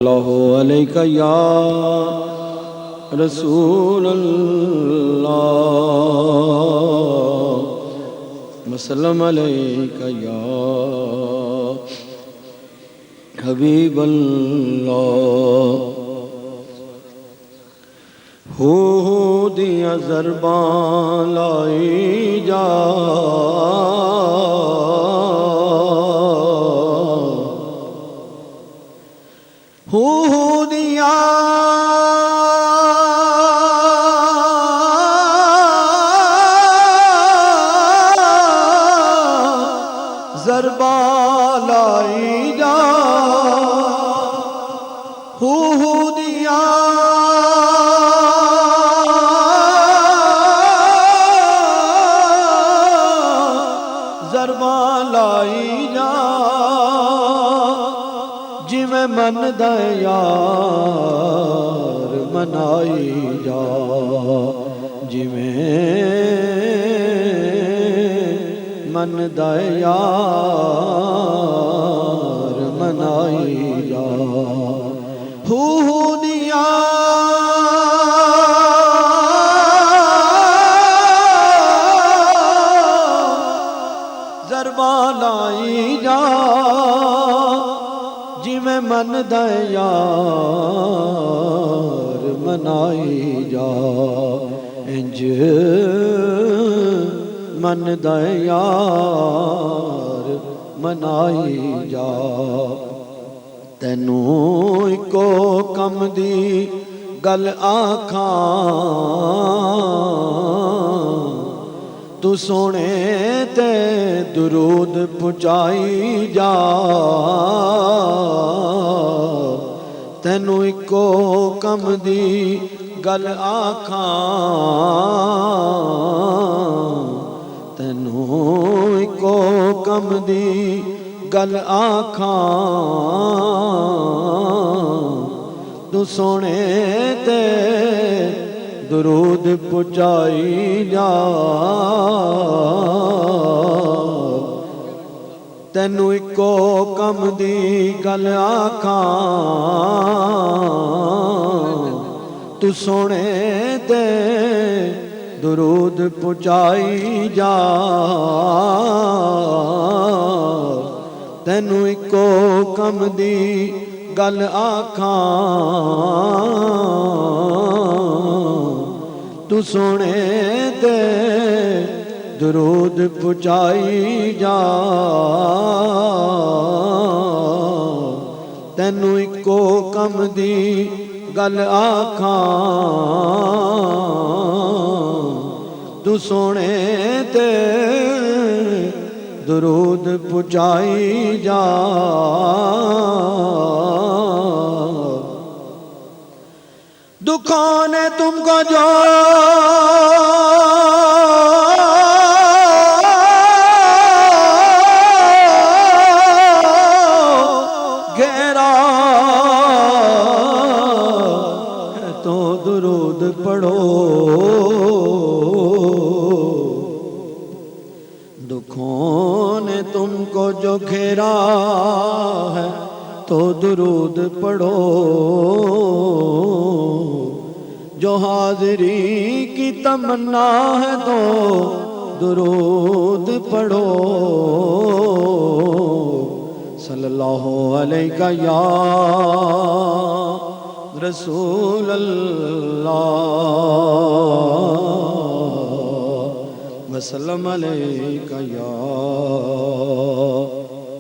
اللہ علیک یا رسول اللہ وسلم علیک یا حبیب اللہ ہو دیا ضربان لائی جا ہو دیا ضربہ لائی جا ہو دیا ضربہ لائی جا جی میں من دا یار منائی جا جی میں من دا یار منائی جا ہو دیا ضربہ لائی جا جی میں من دا یار منائی جا انج من دا یار منائی جا تینوں اکو کم دی گل آکھاں تو سونے تے درود پہنچائی جا تینوں اکو کم دی گل آکھاں تینوں اکو کم دی گل آکھاں تو سونے تے درود پہنچائی جا تینوں اکو کم دی گل آکھاں تو سونے تے درود پہنچائی جا تینوں اکو کم دی گل آکھاں تو سونے تے درود پہنچائی جا تینوں اکو کم دی گل آکھاں تو سونے تے درود پہنچائی جا دکھوں نے تم کو جو گھیرا ہے تو درود پڑھو دکھوں نے تم کو جو گھیرا ہے تو درود پڑھو جو حاضری کی تمنا ہے تو درود پڑھو صلی اللہ علیہ یا رسول اللہ وسلم علیہ یا